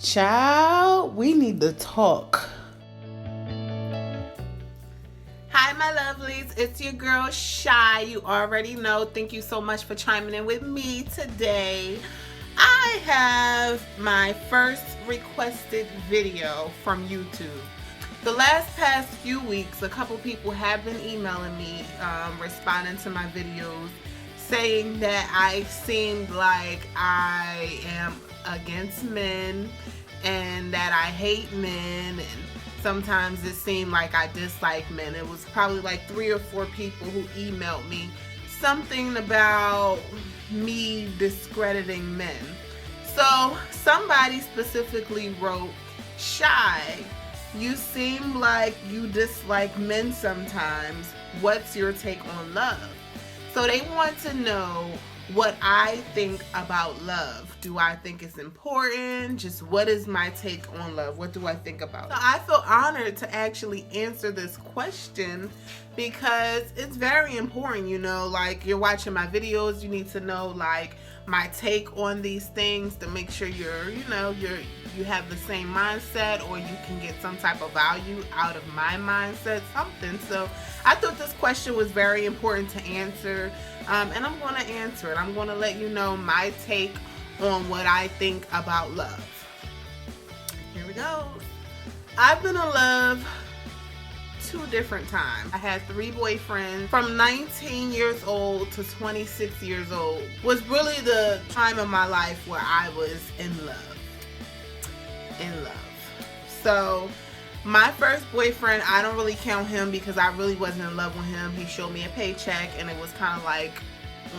Child, we need to talk. Hi, my lovelies. It's your girl, Shy. You already know. Thank you so much for chiming in with me today. I have my first requested video from YouTube. The past few weeks, a couple people have been emailing me, responding to my videos, saying that I seemed like I am against men and that I hate men, and sometimes it seemed like I dislike men. It was probably like 3 or 4 people who emailed me something about me discrediting men. So somebody specifically wrote, "Shy, you seem like you dislike men sometimes. What's your take on love?" So they want to know what I think about love. Do I think it's important? Just what is my take on love? What do I think about it? So I feel honored to actually answer this question because it's very important, you know, like you're watching my videos, you need to know like my take on these things to make sure you have the same mindset, or you can get some type of value out of my mindset, something. So I thought this question was very important to answer, and I'm going to answer it. I'm going to let you know my take on what I think about love. Here we go. I've been in love 2 different times. I had 3 boyfriends from 19 years old to 26 years old. Was really the time of my life where I was in love. So my first boyfriend, I don't really count him because I really wasn't in love with him. He showed me a paycheck and it was kind of like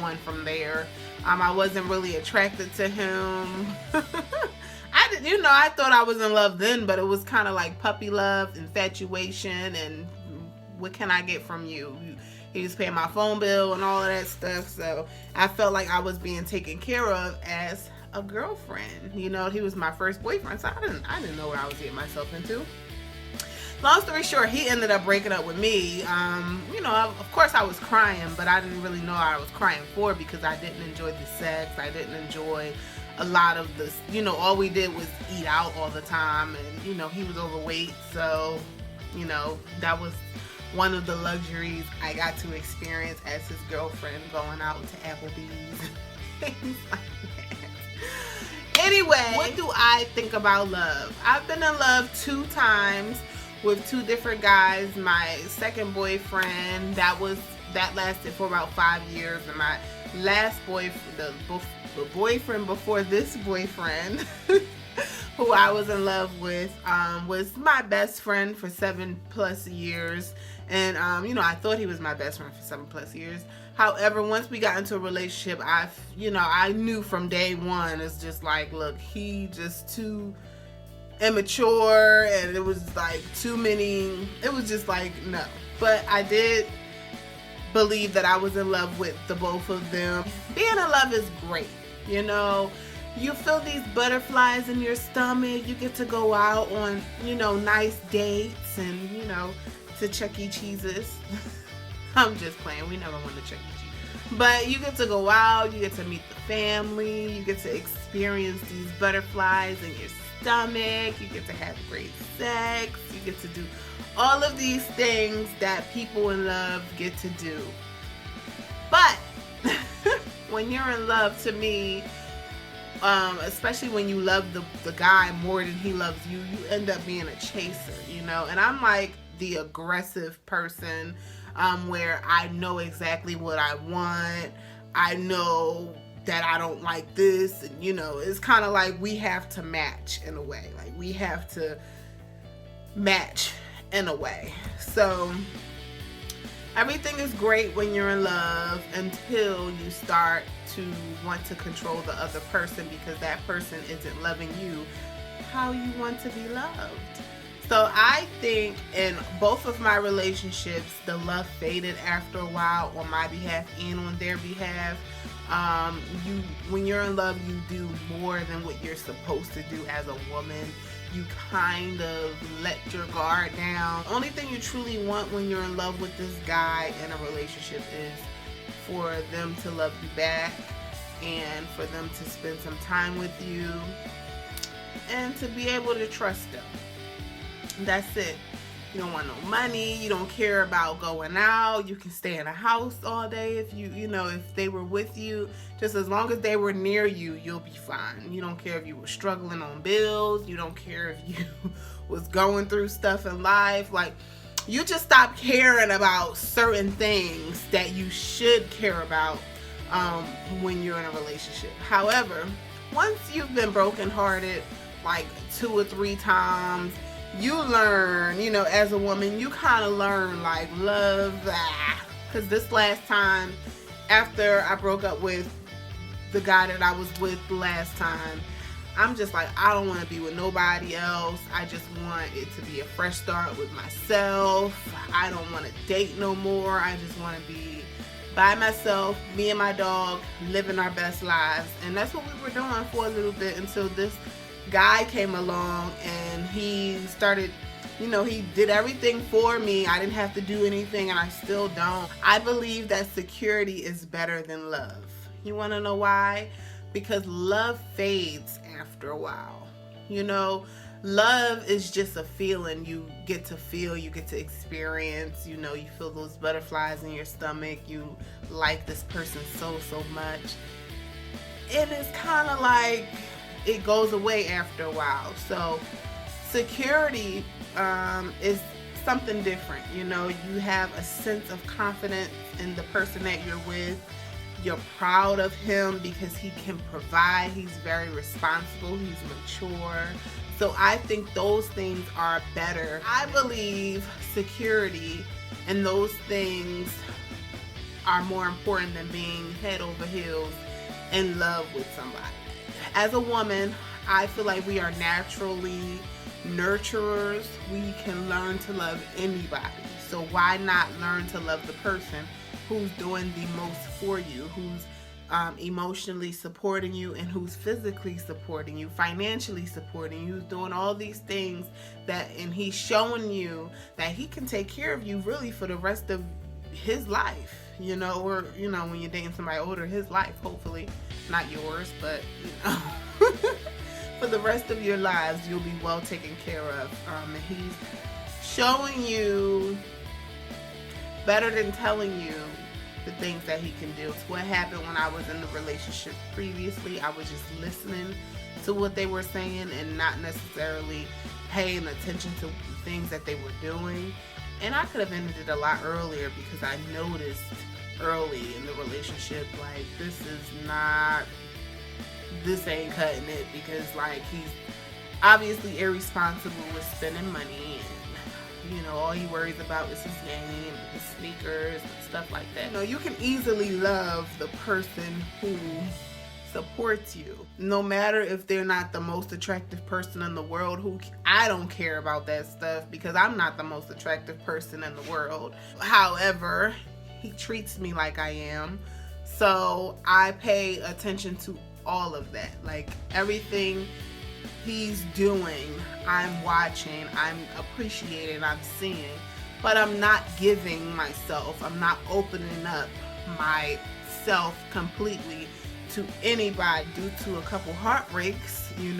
on from there. I wasn't really attracted to him. I thought I was in love then, but it was kind of like puppy love, infatuation, and what can I get from you? He was paying my phone bill and all of that stuff, so I felt like I was being taken care of as a girlfriend. You know, he was my first boyfriend, so I didn't know what I was getting myself into. Long story short, he ended up breaking up with me. Of course I was crying, but I didn't really know what I was crying for because I didn't enjoy the sex. I didn't enjoy a lot of this. All we did was eat out all the time, and he was overweight, so that was one of the luxuries I got to experience as his girlfriend, going out to Applebee's, things like that. Anyway, what do I think about love? I've been in love 2 times with 2 different guys. My second boyfriend, that lasted for about 5 years, and my last boyfriend, the boyfriend before this boyfriend, who I was in love with, was my best friend for 7+ years, and I thought he was my best friend for 7+ years. However, once we got into a relationship, I knew from day one, it's just like, look, he just too immature, and it was like too many. It was just like, no. But I did believe that I was in love with the both of them. Being in love is great. You feel these butterflies in your stomach. You get to go out on, nice dates and, to Chuck E. Cheese's. I'm just playing. We never went to Chuck E. Cheese. But you get to go out. You get to meet the family. You get to experience these butterflies in your stomach. You get to have great sex. You get to do all of these things that people in love get to do. But when you're in love, to me, especially when you love the guy more than he loves you, you end up being a chaser, and I'm like the aggressive person, where I know exactly what I want. I know that I don't like this, and it's kind of like we have to match in a way. Like, we have to match in a way. So everything is great when you're in love until you start to want to control the other person, because that person isn't loving you how you want to be loved. So I think in both of my relationships, the love faded after a while, on my behalf and on their behalf. When you're in love, you do more than what you're supposed to do as a woman. You kind of let your guard down. Only thing you truly want when you're in love with this guy in a relationship is for them to love you back and for them to spend some time with you. and to be able to trust them. That's it. You don't want no money. You don't care about going out. You can stay in a house all day if if they were with you. Just as long as they were near you, you'll be fine. You don't care if you were struggling on bills. You don't care if you was going through stuff in life. Like, you just stop caring about certain things that you should care about when you're in a relationship. However, once you've been brokenhearted like 2 or 3 times, you learn, as a woman, you kind of learn like love that. Because this last time, after I broke up with the guy that I was with last time, I'm just like, I don't want to be with nobody else. I just want it to be a fresh start with myself. I don't want to date no more. I just want to be by myself, me and my dog, living our best lives. And that's what we were doing for a little bit until this guy came along, and he started, he did everything for me. I didn't have to do anything, and I still don't. I believe that security is better than love. You want to know why? Because love fades after a while. Love is just a feeling you get to feel, you get to experience. You feel those butterflies in your stomach. You like this person so much. And it's kind of like it goes away after a while. So security is something different. You have a sense of confidence in the person that you're with. You're proud of him because he can provide. He's very responsible. He's mature. So I think those things are better. I believe security and those things are more important than being head over heels in love with somebody. As a woman, I feel like we are naturally nurturers. We can learn to love anybody. So why not learn to love the person who's doing the most for you, who's emotionally supporting you, and who's physically supporting you, financially supporting you, who's doing all these things and he's showing you that he can take care of you really for the rest of his life, or when you're dating somebody older, his life, hopefully not yours, but for the rest of your lives you'll be well taken care of. And he's showing you better than telling you the things that he can do. It's what happened when I was in the relationship previously. I was just listening to what they were saying and not necessarily paying attention to the things that they were doing. And I could have ended it a lot earlier because I noticed early in the relationship, like, this ain't cutting it, because like he's obviously irresponsible with spending money, and all he worries about is his game, his sneakers, and stuff like that. You can easily love the person who supports you, no matter if they're not the most attractive person in the world. I don't care about that stuff because I'm not the most attractive person in the world. However, he treats me like I am, so I pay attention to all of that. Like, everything he's doing, I'm watching, I'm appreciating, I'm seeing, but I'm not giving myself, I'm not opening up myself completely to anybody. Due to a couple heartbreaks, you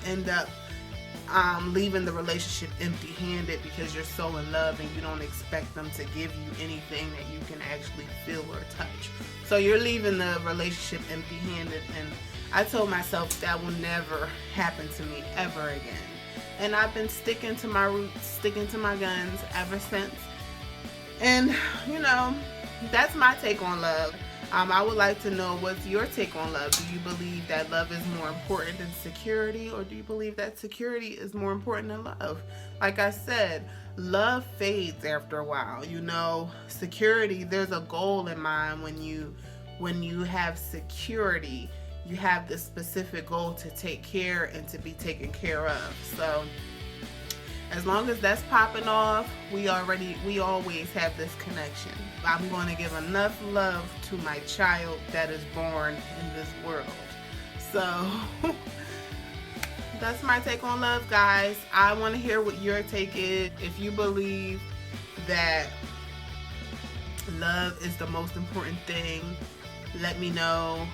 end up leaving the relationship empty-handed because you're so in love and you don't expect them to give you anything that you can actually feel or touch. So you're leaving the relationship empty-handed, and I told myself that will never happen to me ever again. And I've been sticking to my roots, sticking to my guns ever since. And, that's my take on love. I would like to know, what's your take on love? Do you believe that love is more important than security, or do you believe that security is more important than love? Like I said, love fades after a while. Security, there's a goal in mind. When you have security, you have this specific goal to take care and to be taken care of. So as long as that's popping off, we always have this connection. I'm going to give enough love to my child that is born in this world. So that's my take on love, guys. I want to hear what your take is. If you believe that love is the most important thing, let me know.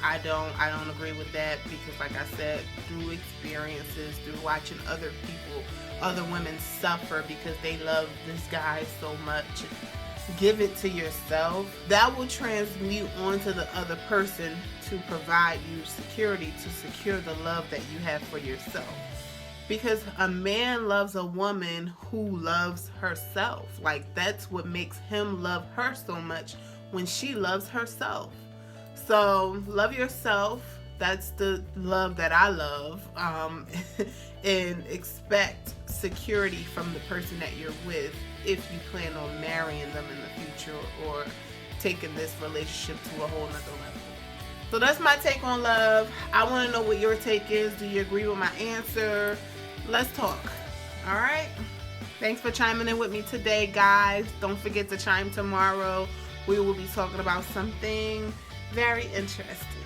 I don't agree with that, because like I said, through experiences, through watching other people, other women suffer because they love this guy so much, give it to yourself. That will transmute onto the other person to provide you security, to secure the love that you have for yourself. Because a man loves a woman who loves herself. Like, that's what makes him love her so much, when she loves herself. So love yourself. That's the love that I love. And expect security from the person that you're with, if you plan on marrying them in the future, or taking this relationship to a whole nother level. So that's my take on love. I want to know what your take is. Do you agree with my answer? Let's talk. All right. Thanks for chiming in with me today, guys. Don't forget to chime tomorrow. We will be talking about something very interesting.